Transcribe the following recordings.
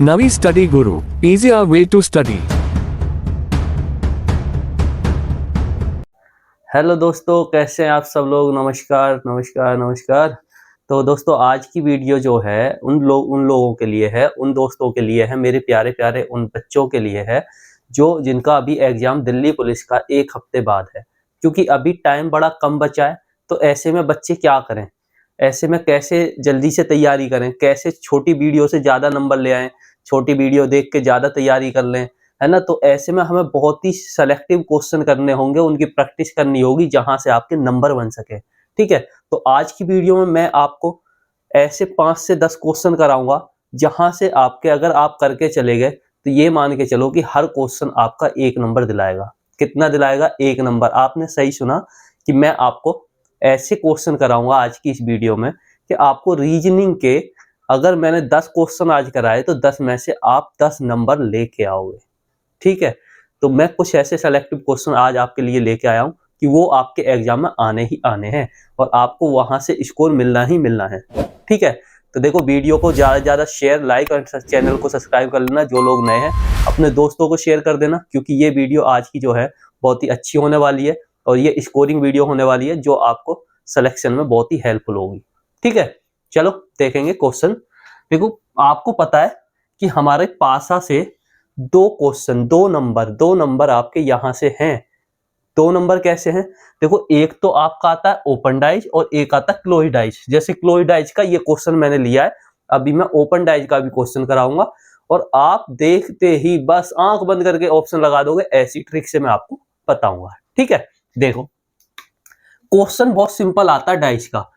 Navi Study Guru, easier way to study। Hello दोस्तों, कैसे हैं आप सब लोग। नमस्कार नमस्कार नमस्कार। तो दोस्तों, आज की वीडियो जो है उन लोगों के लिए है, उन दोस्तों के लिए है, मेरे प्यारे प्यारे उन बच्चों के लिए है जो जिनका अभी एग्जाम दिल्ली पुलिस का 1 हफ्ते बाद है। क्योंकि अभी टाइम बड़ा कम बचा है, तो ऐसे में बच्चे क्या करें, ऐसे में कैसे जल्दी से तैयारी करें, कैसे छोटी वीडियो से ज़्यादा नंबर ले आएँ, छोटी वीडियो देख के ज़्यादा तैयारी कर लें, है ना। तो ऐसे में हमें बहुत ही सेलेक्टिव क्वेश्चन करने होंगे, उनकी प्रैक्टिस करनी होगी जहां से आपके नंबर बन सके। ठीक है, तो आज की वीडियो में मैं आपको ऐसे 5 से 10 क्वेश्चन कराऊंगा जहां से आपके, अगर आप करके चले गए तो ये मान के चलो कि हर क्वेश्चन आपका 1 नंबर दिलाएगा। कितना दिलाएगा? 1 नंबर। आपने सही सुना कि मैं आपको ऐसे क्वेश्चन कराऊंगा आज की इस वीडियो में कि आपको रीजनिंग के, अगर मैंने 10 क्वेश्चन आज कराए तो 10 में से आप 10 नंबर लेके आओगे। ठीक है, तो मैं कुछ ऐसे सेलेक्टिव क्वेश्चन आज आपके लिए लेके आया हूं कि वो आपके एग्जाम में आने ही आने हैं और आपको वहां से स्कोर मिलना ही मिलना है। ठीक है, तो देखो, वीडियो को ज़्यादा से ज़्यादा शेयर, लाइक और चैनल को सब्सक्राइब कर लेना। जो लोग नए हैं अपने दोस्तों को शेयर कर देना, क्योंकि ये वीडियो आज की जो है बहुत ही अच्छी होने वाली है और ये स्कोरिंग वीडियो होने वाली है जो आपको सिलेक्शन में बहुत ही हेल्पफुल होगी। ठीक है, चलो देखेंगे क्वेश्चन। देखो, आपको पता है कि हमारे पासा से 2 क्वेश्चन, 2 नंबर आपके यहां से हैं। 2 नंबर कैसे हैं? देखो, एक तो आपका आता है ओपन डाइज और एक आता है क्लोज डाइज। जैसे क्लोज डाइज का ये क्वेश्चन मैंने लिया है, अभी मैं ओपन डाइज का भी क्वेश्चन कराऊंगा और आप देखते ही बस आंख बंद करके ऑप्शन लगा दोगे। ऐसी ट्रिक से मैं आपको बताऊंगा। ठीक है, देखो, क्वेश्चन बहुत सिंपल आता है डाइज का।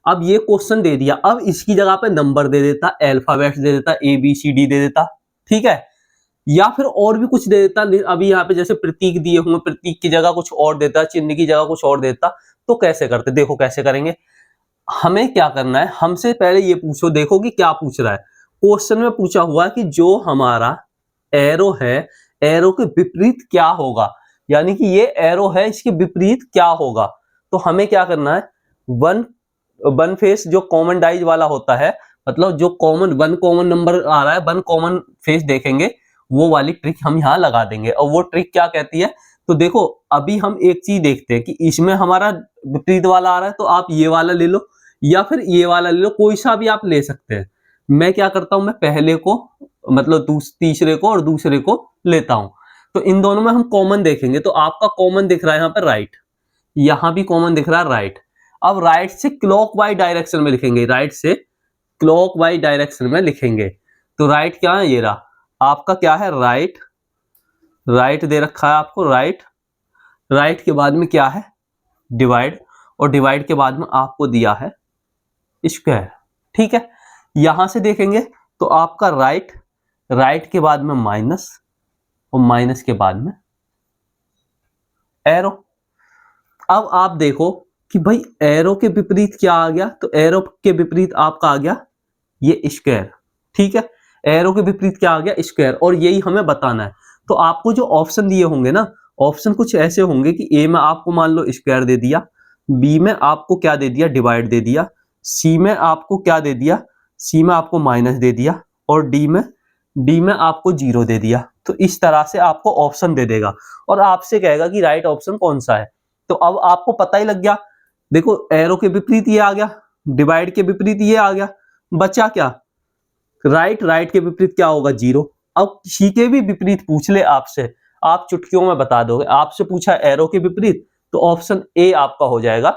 अब ये क्वेश्चन दे दिया, अब इसकी जगह पे नंबर दे देता, अल्फाबेट्स दे देता, ABCD दे देता। ठीक है, या फिर और भी कुछ दे देता। अभी यहाँ पे जैसे प्रतीक दिए हुए, प्रतीक की जगह कुछ और देता, चिन्ह की जगह कुछ और देता। तो कैसे करते? देखो कैसे करेंगे। हमें क्या करना है, हमसे पहले ये पूछो, देखो कि क्या पूछ रहा है। क्वेश्चन में पूछा हुआ कि जो हमारा एरो है, एरो के विपरीत क्या होगा, यानी कि ये एरो है, इसके विपरीत क्या होगा। तो हमें क्या करना है, वन वन फेस जो कॉमन डाइज वाला होता है, मतलब जो वन कॉमन नंबर आ रहा है, वन कॉमन फेस देखेंगे, वो वाली ट्रिक हम यहाँ लगा देंगे। और वो ट्रिक क्या कहती है, तो देखो, अभी हम एक चीज देखते हैं कि इसमें हमारा विपरीत वाला आ रहा है, तो आप ये वाला ले लो या फिर ये वाला ले लो, कोई सा भी आप ले सकते हैं। मैं क्या करता हूं, मैं पहले को, मतलब तीसरे को और दूसरे को लेता हूं। तो इन दोनों में हम कॉमन देखेंगे, तो आपका कॉमन दिख रहा है यहाँ पर राइट, यहां भी कॉमन दिख रहा है राइट। अब राइट से क्लॉकवाइज डायरेक्शन में लिखेंगे, राइट से क्लॉकवाइज डायरेक्शन में लिखेंगे। तो राइट क्या है, ये रहा आपका, क्या है, राइट। राइट दे रखा है आपको, राइट। राइट के बाद में क्या है, डिवाइड, और डिवाइड के बाद में आपको दिया है स्क्वायर। ठीक है, यहां से देखेंगे तो आपका राइट, राइट के बाद में माइनस, और माइनस के बाद में एरो। अब आप देखो कि भाई एरो के विपरीत क्या आ गया, तो एरो के विपरीत आपका आ गया ये स्क्वायर। ठीक है, एरो के विपरीत क्या आ गया, स्क्वायर, और यही हमें बताना है। तो आपको जो ऑप्शन दिए होंगे ना, ऑप्शन कुछ ऐसे होंगे कि ए में आपको मान लो स्क्वायर दे दिया, बी में आपको क्या दे दिया, डिवाइड दे दिया, सी में आपको क्या दे दिया, सी में आपको माइनस दे दिया, और डी में आपको जीरो दे दिया। तो इस तरह से आपको ऑप्शन दे देगा और आपसे कहेगा कि राइट ऑप्शन कौन सा है। तो अब आपको पता ही लग गया। देखो, एरो के विपरीत ये आ गया, डिवाइड के विपरीत ये आ गया, बचा क्या, राइट। राइट के विपरीत क्या होगा, जीरो। अब किसी के भी विपरीत पूछ ले आपसे, आप चुटकियों में बता दोगे। आपसे पूछा एरो के विपरीत, तो ऑप्शन ए आपका हो जाएगा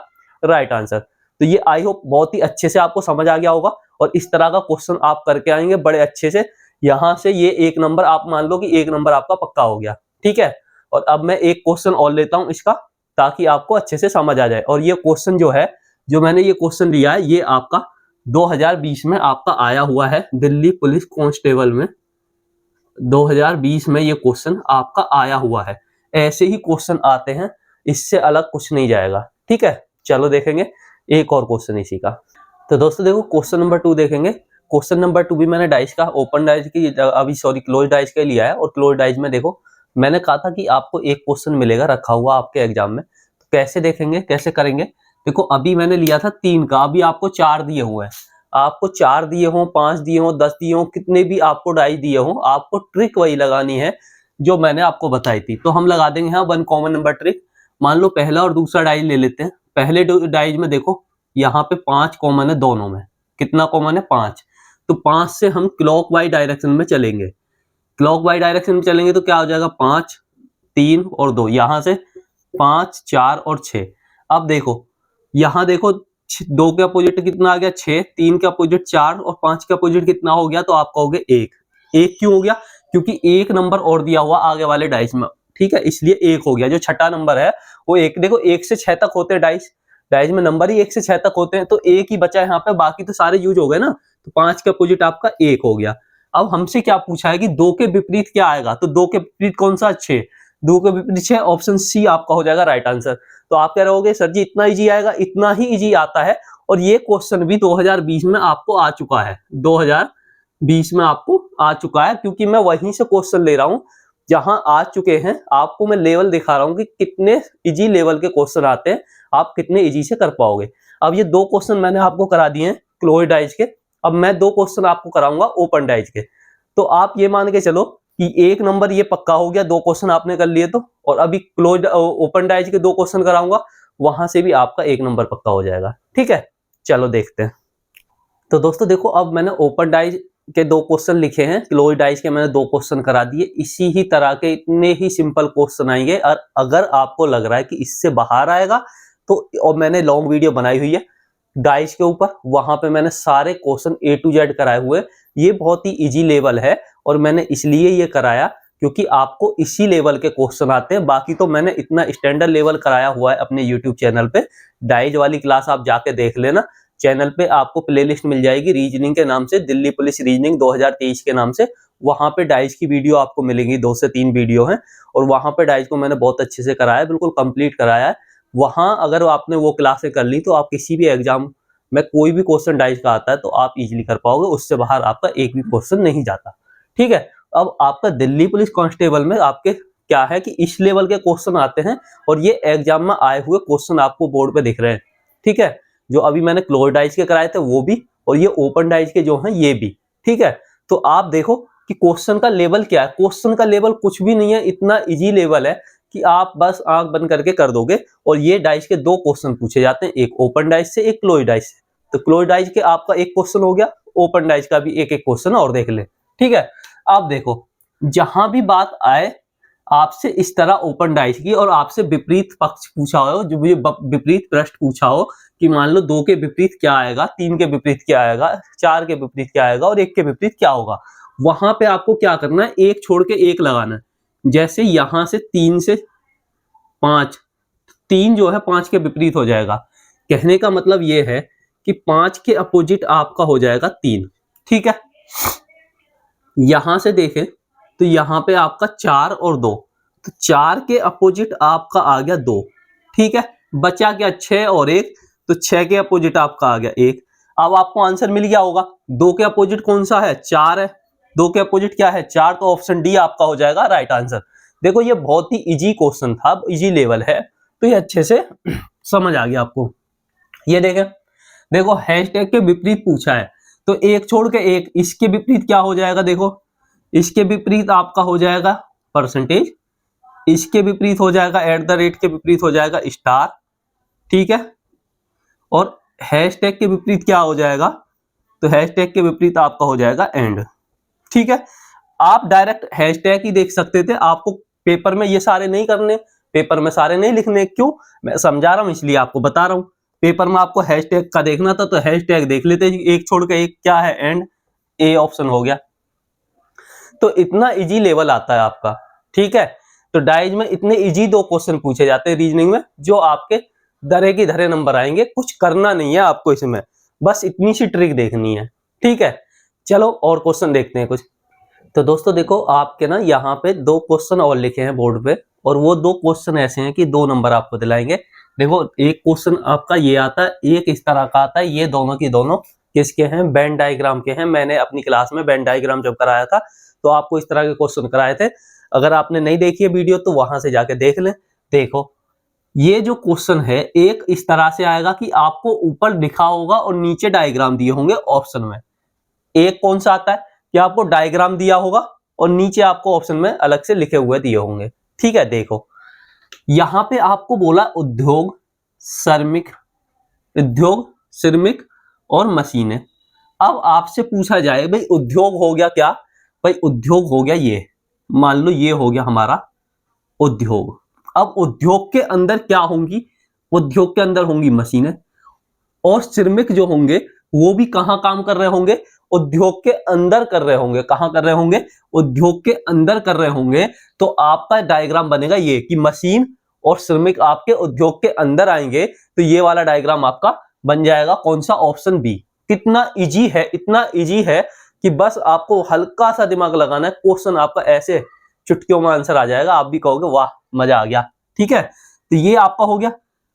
राइट आंसर। तो ये आई होप बहुत ही अच्छे से आपको समझ आ गया होगा और इस तरह का क्वेश्चन आप करके आएंगे बड़े अच्छे से। यहां से ये 1 नंबर, आप मान लो कि 1 नंबर आपका पक्का हो गया। ठीक है, और अब मैं एक क्वेश्चन और लेता हूं इसका, ताकि आपको अच्छे से समझ आ जाए। और ये क्वेश्चन जो है, जो मैंने ये क्वेश्चन लिया है, ये आपका 2020 में आपका आया हुआ है दिल्ली पुलिस कांस्टेबल में। 2020 में ये क्वेश्चन आपका आया हुआ है। ऐसे ही क्वेश्चन आते हैं, इससे अलग कुछ नहीं जाएगा। ठीक है, चलो देखेंगे एक और क्वेश्चन इसी का। तो दोस्तों देखो, क्वेश्चन नंबर 2 देखेंगे। क्वेश्चन नंबर 2 भी मैंने डाइस का, ओपन डाइस की, अभी सॉरी क्लोज डाइस का लिया है। और क्लोज डाइस में देखो, मैंने कहा था कि आपको एक क्वेश्चन मिलेगा रखा हुआ आपके एग्जाम में। तो कैसे देखेंगे, कैसे करेंगे। देखो, अभी मैंने लिया था 3 का, अभी आपको 4 दिए हुए हैं। आपको 4 दिए हों, 5 दिए हों, 10 दिए हों, कितने भी आपको डाइस दिए हों, आपको ट्रिक वही लगानी है जो मैंने आपको बताई थी। तो हम लगा देंगे यहाँ 1 कॉमन नंबर ट्रिक। मान लो पहला और दूसरा डाइस ले लेते हैं। पहले डाइस में देखो यहाँ पे 5 कॉमन है दोनों में। कितना कॉमन है? 5। तो 5 से हम क्लॉकवाइज डायरेक्शन में चलेंगे। क्लॉकवाइज डायरेक्शन में चलेंगे तो क्या हो जाएगा? 5, 3 और 2। यहाँ से 5, 4 और 6। अब देखो यहाँ देखो 2 के अपोजिट कितना आ गया? 6, 3 के अपोजिट 4 और 5 के अपोजिट कितना हो गया? तो आप कहोगे 1। 1 क्यों हो गया? क्योंकि एक नंबर और दिया हुआ आगे वाले डाइस में, ठीक है, इसलिए 1 हो गया। जो छठा नंबर है वो 1। देखो 1 से 6 तक होते हैं डाइस, डाइस में नंबर ही 1 से 6 तक होते हैं, तो 1 ही बचा यहाँ पे, बाकी तो सारे यूज हो गए ना। तो 5 के अपोजिट आपका 1 हो गया। अब हमसे क्या पूछा है कि 2 के विपरीत क्या आएगा? तो 2 के विपरीत कौन सा? 6। 2 के विपरीत 6, ऑप्शन सी आपका हो जाएगा राइट आंसर। तो आप कह रहोगे सर जी इतना इजी आएगा? इतना ही इजी आता है, और ये क्वेश्चन भी 2020 में आपको आ चुका है। 2020 में आपको आ चुका है, क्योंकि मैं वहीं से क्वेश्चन ले रहा हूं जहां आ चुके हैं। आपको मैं लेवल दिखा रहा हूं कि कितने इजी लेवल के क्वेश्चन आते हैं, आप कितने इजी से कर पाओगे। अब ये 2 क्वेश्चन मैंने आपको करा दिए हैं क्लोज डाइस के। अब मैं 2 क्वेश्चन आपको कराऊंगा ओपन डाइस के। तो आप ये मान के चलो कि 1 नंबर ये पक्का हो गया, 2 क्वेश्चन आपने कर लिए तो। और अभी क्लोज ओपन डाइस के 2 क्वेश्चन कराऊंगा, वहां से भी आपका 1 नंबर पक्का हो जाएगा। ठीक है, चलो देखते हैं। तो दोस्तों देखो, अब मैंने ओपन डाइस के 2 क्वेश्चन लिखे हैं, क्लोज डाइस के मैंने 2 क्वेश्चन करा दिए। इसी ही तरह के इतने ही सिंपल क्वेश्चन आएंगे, और अगर आपको लग रहा है कि इससे बाहर आएगा तो, और मैंने लॉन्ग वीडियो बनाई हुई है डाइस के ऊपर, वहां पे मैंने सारे क्वेश्चन A to Z कराए हुए। ये बहुत ही इजी लेवल है, और मैंने इसलिए ये कराया क्योंकि आपको इसी लेवल के क्वेश्चन आते हैं। बाकी तो मैंने इतना स्टैंडर्ड लेवल कराया हुआ है अपने यूट्यूब चैनल पे। डाइस वाली क्लास आप जाके देख लेना, चैनल पे आपको प्लेलिस्ट मिल जाएगी रीजनिंग के नाम से, दिल्ली पुलिस रीजनिंग 2023 के नाम से। वहां पे डाइस की वीडियो आपको मिलेंगी, 2 से 3 वीडियो हैं, और वहां पे डाइस को मैंने बहुत अच्छे से कराया है, बिल्कुल कंप्लीट कराया है। वहां अगर आपने वो क्लासें कर ली तो आप किसी भी एग्जाम में कोई भी क्वेश्चन डाइस का आता है तो आप इजीली कर पाओगे, उससे बाहर आपका एक भी क्वेश्चन नहीं जाता। ठीक है, अब आपका दिल्ली पुलिस कांस्टेबल में आपके क्या है कि इस लेवल के क्वेश्चन आते हैं, और ये एग्जाम में आए हुए क्वेश्चन आपको बोर्ड पे दिख रहे हैं। ठीक है, जो अभी मैंने क्लोज डाइस के कराए थे वो भी, और ये ओपन डाइस के जो हैं ये भी। ठीक है, तो आप देखो कि क्वेश्चन का लेवल क्या है। क्वेश्चन का लेवल कुछ भी नहीं है, इतना इजी लेवल है कि आप बस आंख बंद करके कर दोगे। और ये डाइस के 2 क्वेश्चन पूछे जाते हैं, एक ओपन डाइस से, एक क्लोज डाइस से। तो क्लोज डाइस के आपका 1 क्वेश्चन हो गया, ओपन डाइस का भी एक क्वेश्चन और देख ले। ठीक है, आप देखो जहां भी बात आए आपसे इस तरह ओपन डाइस की, और आपसे विपरीत पक्ष पूछा हो, जो विपरीत प्रश्न पूछा हो कि मान लो 2 के विपरीत क्या आएगा, 3 के विपरीत क्या आएगा, 4 के विपरीत क्या आएगा, और 1 के विपरीत क्या होगा, वहां पे आपको क्या करना है? 1 छोड़ के 1 लगाना है। जैसे यहां से 3 से 5, 3 जो है 5 के विपरीत हो जाएगा। कहने का मतलब ये है कि 5 के अपोजिट आपका हो जाएगा 3। ठीक है, यहां से देखें तो यहां पे आपका 4 और 2, तो 4 के अपोजिट आपका आ गया 2। ठीक है, बचा क्या? 6 और 1, तो 6 के अपोजिट आपका आ गया 1। अब आपको आंसर मिल गया होगा। 2 के अपोजिट कौन सा है? 4 है। 2 के अपोजिट क्या है? 4, तो ऑप्शन डी आपका हो जाएगा राइट आंसर। देखो ये बहुत ही इजी क्वेश्चन था, इजी लेवल है, तो ये अच्छे से समझ आ गया आपको। ये देखें, देखो हैशटैग के विपरीत पूछा है, तो 1 छोड़ के 1, इसके विपरीत क्या हो जाएगा? देखो इसके विपरीत आपका हो जाएगा परसेंटेज, इसके विपरीत हो जाएगा @ के विपरीत हो जाएगा स्टार। ठीक है, और हैशटैग के विपरीत क्या हो जाएगा? तो हैशटैग के विपरीत आपका हो जाएगा एंड। ठीक है, आप डायरेक्ट हैशटैग ही देख सकते थे, आपको पेपर में ये सारे नहीं करने, पेपर में सारे नहीं लिखने। क्यों? मैं समझा रहा हूं इसलिए आपको बता रहा हूं। पेपर में आपको हैशटैग का देखना था तो हैशटैग देख लेते, 1 छोड़ के 1 क्या है? एंड। ए ऑप्शन हो गया। तो इतना इजी लेवल आता है आपका। ठीक है, तो डाइस में इतने इजी 2 क्वेश्चन पूछे जाते हैं रीजनिंग में, जो आपके धरे की धरे नंबर आएंगे। कुछ करना नहीं है आपको इसमें, बस इतनी सी ट्रिक देखनी है। ठीक है, चलो और क्वेश्चन देखते हैं कुछ। तो दोस्तों देखो, आपके ना यहाँ पे 2 क्वेश्चन और लिखे हैं बोर्ड पे, और वो 2 क्वेश्चन ऐसे हैं कि 2 नंबर आपको दिलाएंगे। देखो एक क्वेश्चन आपका ये आता है, एक इस तरह का आता है। ये दोनों की दोनों किसके हैं? वेन डायग्राम के हैं। मैंने अपनी क्लास में वेन डायग्राम जब कराया था तो आपको इस तरह के क्वेश्चन कराए थे। अगर आपने नहीं देखी है वीडियो तो वहां से जाके देख लें। देखो ये जो क्वेश्चन है एक इस तरह से आएगा कि आपको ऊपर लिखा होगा और नीचे डायग्राम दिए होंगे ऑप्शन में। एक कौन सा आता है कि आपको डायग्राम दिया होगा और नीचे आपको ऑप्शन में अलग से लिखे हुए दिए होंगे। ठीक है, देखो यहां पे आपको बोला उद्योग, श्रमिक और मशीनें। अब आपसे पूछा जाए भाई उद्योग हो गया क्या? भाई उद्योग हो गया ये, मान लो ये हो गया हमारा उद्योग। अब उद्योग के अंदर क्या होंगी? उद्योग के अंदर होंगी मशीनें, और श्रमिक जो होंगे वो भी कहां काम कर रहे होंगे? उद्योग के अंदर कर रहे होंगे। कहां कर रहे होंगे? उद्योग के अंदर कर रहे होंगे। तो आपका डायग्राम बनेगा ये कि मशीन और श्रमिक आपके उद्योग के अंदर आएंगे, तो ये वाला डायग्राम आपका बन जाएगा कौन सा? Option B. कितना इजी है, इतना इजी है कि बस आपको हल्का सा दिमाग लगाना है। क्वेश्चन आपका ऐसे चुटकियों में आंसर आ जाएगा, आप भी कहोगे वाह मजा आ गया। ठीक है, तो ये आपका हो गया।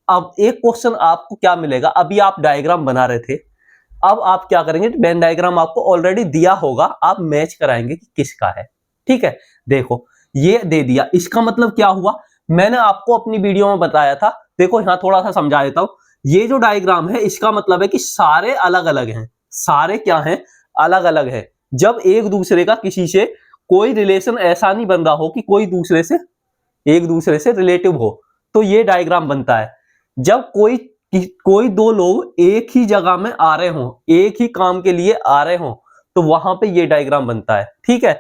अब एक क्वेश्चन आपको क्या मिलेगा? अभी आप डायग्राम बना रहे थे, अब आप क्या करेंगे? वेन डायग्राम आपको ऑलरेडी दिया होगा, आप मैच कराएंगे कि किसका है। ठीक है, देखो ये दे दिया, इसका मतलब क्या हुआ? मैंने आपको अपनी वीडियो में बताया था। देखो यहां थोड़ा सा समझा देता हूं। ये जो डायग्राम है इसका मतलब है कि सारे अलग अलग हैं। सारे क्या हैं? अलग अलग है। जब एक दूसरे का किसी से कोई रिलेशन ऐसा नहीं बन रहा हो कि कोई एक दूसरे से रिलेटिव हो, तो ये डायग्राम बनता है। जब कोई दो लोग एक ही जगह में आ रहे हों, एक ही काम के लिए आ रहे हों, तो वहां पे ये डायग्राम बनता है। ठीक है,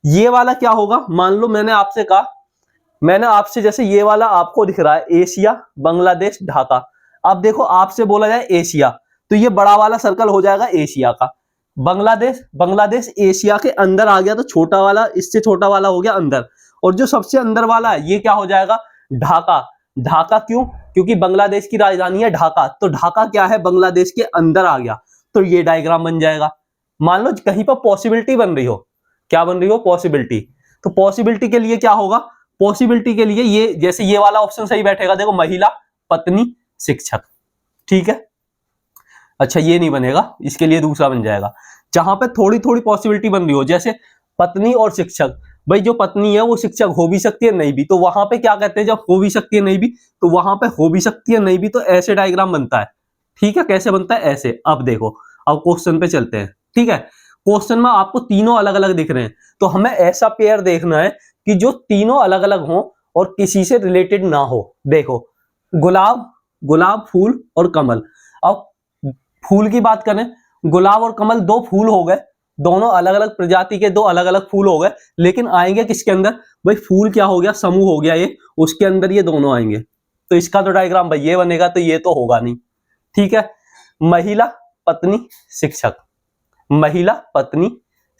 ये वाला क्या होगा? मान लो मैंने आपसे कहा, मैंने आपसे जैसे ये वाला आपको दिख रहा है एशिया, बांग्लादेश, ढाका। अब देखो आपसे बोला जाए एशिया, तो ये बड़ा वाला सर्कल हो जाएगा एशिया का। बांग्लादेश एशिया के अंदर आ गया, तो छोटा वाला इससे छोटा वाला हो गया अंदर, और जो सबसे अंदर वाला है ये क्या हो जाएगा? ढाका। ढाका क्यों? क्योंकि बांग्लादेश की राजधानी है ढाका, तो ढाका क्या है? बांग्लादेश के अंदर आ गया, तो ये डायग्राम बन जाएगा। मान लो कहीं पर पॉसिबिलिटी बन रही हो, क्या बन रही हो? पॉसिबिलिटी। तो पॉसिबिलिटी के लिए क्या होगा? पॉसिबिलिटी के लिए ये जैसे ये वाला ऑप्शन सही बैठेगा। देखो महिला, पत्नी, शिक्षक। ठीक है, अच्छा ये नहीं बनेगा, इसके लिए दूसरा बन जाएगा। जहां पे थोड़ी थोड़ी पॉसिबिलिटी बन रही हो, जैसे पत्नी और शिक्षक। भाई जो पत्नी है वो शिक्षक हो भी सकती है, नहीं भी, तो वहां पे क्या कहते हैं? जब हो भी सकती है नहीं भी, तो वहां पे हो भी सकती है नहीं भी, तो ऐसे डायग्राम बनता है। ठीक है, कैसे बनता है? ऐसे। अब देखो, अब क्वेश्चन पे चलते हैं। ठीक है, क्वेश्चन में आपको तीनों अलग अलग दिख रहे हैं, तो हमें ऐसा पेयर देखना है कि जो तीनों अलग अलग हो और किसी से रिलेटेड ना हो। देखो गुलाब, फूल और कमल। अब फूल की बात करें, गुलाब और कमल दो फूल हो गए, दोनों अलग अलग प्रजाति के दो अलग अलग फूल हो गए, लेकिन आएंगे किसके अंदर? भाई फूल क्या हो गया? समूह हो गया ये, उसके अंदर ये दोनों आएंगे, तो इसका तो डायग्राम भाई ये बनेगा, तो ये तो होगा नहीं। ठीक है, महिला, पत्नी, शिक्षक, महिला, पत्नी,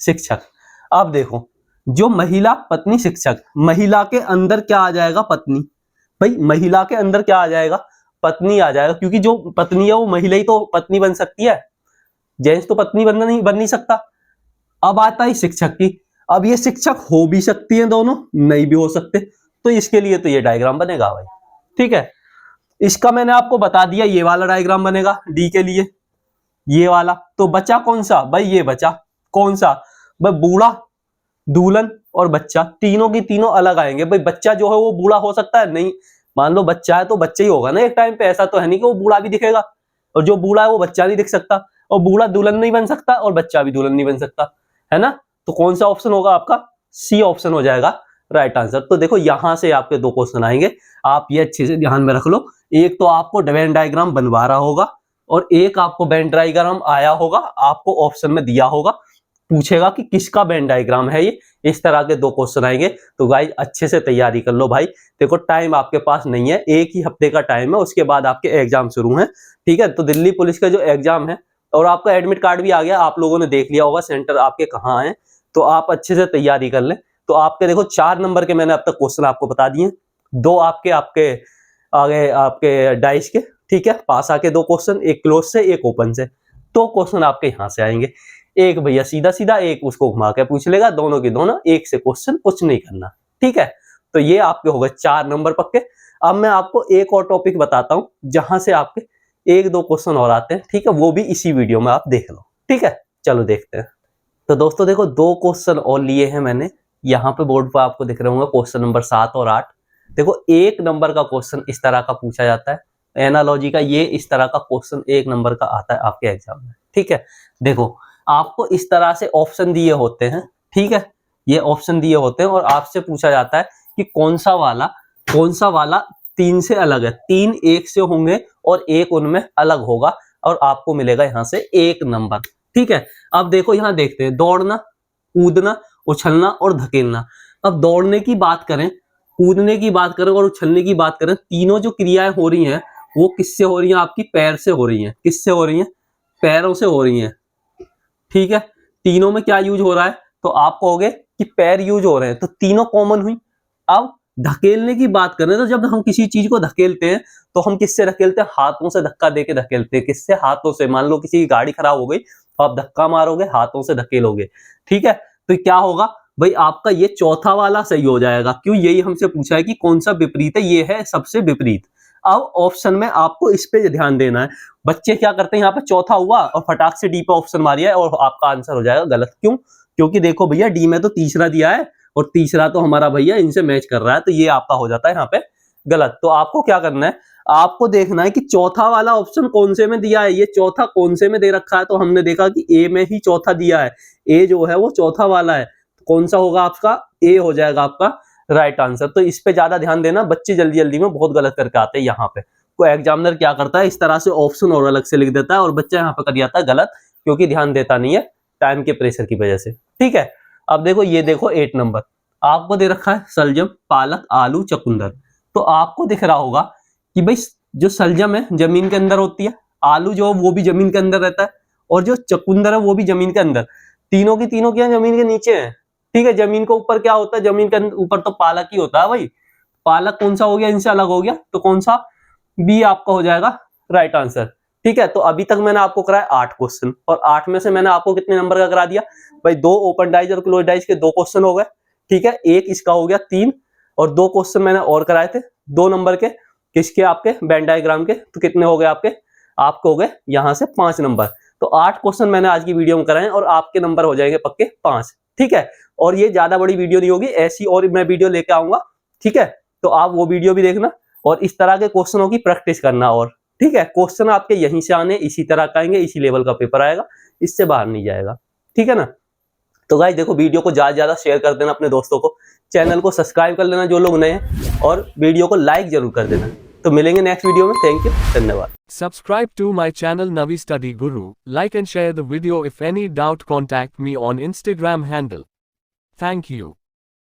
शिक्षक। अब देखो जो महिला, पत्नी, शिक्षक, महिला के अंदर क्या आ जाएगा? पत्नी। भाई महिला के अंदर क्या आ जाएगा? पत्नी आ जाएगा, क्योंकि जो पत्नी है वो महिला ही तो पत्नी बन सकती है, जेंट्स तो पत्नी बन नहीं सकता। अब आता है शिक्षक की। अब ये शिक्षक हो भी सकती है दोनों, नहीं भी हो सकते, तो इसके लिए तो ये डायग्राम बनेगा भाई। ठीक है, इसका मैंने आपको बता दिया, ये वाला डायग्राम बनेगा डी के लिए, ये वाला। तो बचा कौन सा? भाई ये बचा कौन सा? भाई बूढ़ा, दुल्हन और बच्चा, तीनों की तीनों अलग आएंगे। भाई बच्चा जो है वो बूढ़ा हो सकता है? नहीं। मान लो बच्चा है तो बच्चा ही होगा ना एक टाइम पे, ऐसा तो है नहीं कि वो बूढ़ा भी दिखेगा, और जो बूढ़ा है वो बच्चा नहीं दिख सकता, और बूढ़ा दुल्हन नहीं बन सकता, और बच्चा भी दुल्हन नहीं बन सकता, है ना? तो कौन सा ऑप्शन होगा आपका? सी ऑप्शन हो जाएगा राइट आंसर। तो देखो यहां से आपके दो क्वेश्चन आएंगे, आप ये अच्छे से ध्यान में रख लो। एक तो आपको वेन डायग्राम बनवा रहा होगा, और एक आपको वेन डायग्राम आया होगा, आपको ऑप्शन में दिया होगा, पूछेगा कि किसका वेन डायग्राम है ये। इस तरह के दो क्वेश्चन आएंगे, तो गाइस अच्छे से तैयारी कर लो भाई। देखो टाइम आपके पास नहीं है, एक ही हफ्ते का टाइम है, उसके बाद आपके एग्जाम शुरू हैं। ठीक है, तो दिल्ली पुलिस का जो एग्जाम है, और आपका एडमिट कार्ड भी आ गया, आप लोगों ने देख लिया होगा सेंटर आपके कहाँ हैं, तो आप अच्छे से तैयारी कर लें। तो आपके देखो 4 नंबर के मैंने अब तक क्वेश्चन आपको बता दिए, 2 आपके आगे आपके डाइस के। ठीक है, पास आके 2 क्वेश्चन, एक क्लोज से एक ओपन से, 2 क्वेश्चन आपके यहाँ से आएंगे। एक भैया सीधा सीधा, एक उसको घुमा के पूछ लेगा, दोनों के दोनों एक से क्वेश्चन, कुछ नहीं करना। ठीक है, तो ये आपके हो गए 4 नंबर पक्के। अब मैं आपको एक और टॉपिक बताता हूं जहां से आपके 1-2 क्वेश्चन और आते हैं। ठीक है, वो भी इसी वीडियो में आप देख लो। ठीक है, चलो देखते हैं। तो दोस्तों देखो 2 क्वेश्चन और लिए हैं मैंने, यहाँ पे बोर्ड पर आपको दिख रहे होंगे क्वेश्चन नंबर 7 और 8। देखो 1 नंबर का क्वेश्चन इस तरह का पूछा जाता है, एनालॉजी का ये इस तरह का क्वेश्चन 1 नंबर का आता है आपके एग्जाम में। ठीक है, देखो आपको इस तरह से ऑप्शन दिए होते हैं, ठीक है, ये ऑप्शन दिए होते हैं और आपसे पूछा जाता है कि कौन सा वाला 3 से अलग है, 3 1 से होंगे और 1 उनमें अलग होगा और आपको मिलेगा यहाँ से 1 नंबर। ठीक है, अब देखो यहाँ देखते हैं, दौड़ना, कूदना, उछलना और धकेलना। अब दौड़ने की बात करें, कूदने की बात करें और उछलने की बात करें, तीनों जो क्रियाएं हो रही हैं वो किससे हो रही हैं? आपकी पैर से हो रही हैं। किससे हो रही हैं? पैरों से हो रही हैं। ठीक है, तीनों में क्या यूज हो रहा है? तो आप कहोगे कि पैर यूज हो रहे हैं, तो तीनों कॉमन हुई। अब धकेलने की बात करें तो जब हम किसी चीज को धकेलते हैं तो हम किससे धकेलते हैं? हाथों से धक्का देके धकेलते हैं। किससे? हाथों से। मान लो किसी की गाड़ी खराब हो गई तो आप धक्का मारोगे, हाथों से धकेलोगे। ठीक है, तो क्या होगा भाई? आपका ये चौथा वाला सही हो जाएगा। क्यों? यही हमसे पूछा है कि कौन सा विपरीत है, ये है सबसे विपरीत। अब ऑप्शन में आपको इस पे ध्यान देना है। बच्चे क्या करते हैं, यहाँ पे चौथा हुआ और फटाक से डी पे ऑप्शन मारिया और आपका आंसर हो जाएगा गलत। क्यों? क्योंकि देखो भैया डी में तो तीसरा दिया है और तीसरा तो हमारा भैया इनसे मैच कर रहा है, तो ये आपका हो जाता है यहाँ पे गलत। तो आपको क्या करना है? आपको देखना है कि चौथा वाला ऑप्शन कौन से में दिया है। ये चौथा कौन से में दे रखा है? तो हमने देखा कि ए में ही चौथा दिया है। ए जो है वो चौथा वाला है। कौन सा होगा आपका? ए हो जाएगा आपका राइट आंसर। तो इस पे ज्यादा ध्यान देना, बच्चे जल्दी जल्दी में बहुत गलत करके आते हैं यहाँ पे। कोई एग्जामिनर क्या करता है, इस तरह से ऑप्शन और अलग से लिख देता है और बच्चा यहाँ पे कर जाता है गलत, क्योंकि ध्यान देता नहीं है टाइम के प्रेशर की वजह से। ठीक है, अब देखो ये देखो 8 नंबर आपको दे रखा है, सलजम, पालक, आलू, चकुंदर। तो आपको दिख रहा होगा कि भाई जो सलजम है जमीन के अंदर होती है, आलू जो वो भी जमीन के अंदर रहता है और जो चकुंदर है वो भी जमीन के अंदर। तीनों की तीनों क्या जमीन के नीचे है। ठीक है, जमीन के ऊपर क्या होता है? जमीन के ऊपर तो पालक ही होता है भाई। पालक कौन सा हो गया? इनसे अलग हो गया, तो कौन सा? बी आपका हो जाएगा राइट आंसर। ठीक है, तो अभी तक मैंने आपको कराया 8 क्वेश्चन और 8 में से मैंने आपको कितने नंबर का करा दिया भाई? 2 ओपन डाइज और क्लोज डाइज के 2 क्वेश्चन हो गए। ठीक है, एक इसका हो गया 3 और 2 क्वेश्चन मैंने और कराए थे 2 नंबर के, किसके? आपके वेन डायग्राम के। तो कितने हो गए आपके? आपको हो गए यहाँ से 5 नंबर। तो 8 क्वेश्चन मैंने आज की वीडियो में कराए और आपके नंबर हो जाएंगे पक्के 5। ठीक है, और ये ज्यादा बड़ी वीडियो नहीं होगी, ऐसी और मैं वीडियो लेके आऊंगा। ठीक है, तो आप वो वीडियो भी देखना और इस तरह के क्वेश्चनों की प्रैक्टिस करना। और ठीक है, क्वेश्चन आपके यहीं से आने, इसी तरह का आएंगे, इसी लेवल का पेपर आएगा, इससे बाहर नहीं जाएगा। ठीक है ना? तो गाइस देखो, वीडियो को ज्यादा ज्यादा शेयर कर देना अपने दोस्तों को, चैनल को सब्सक्राइब कर लेना जो लोग नए हैं और वीडियो को लाइक जरूर कर देना। तो मिलेंगे नेक्स्ट वीडियो में। थैंक यू, धन्यवाद। Subscribe to my channel Navi Study Guru. Like and share the video. If any doubt, contact me on Instagram handle. Thank you.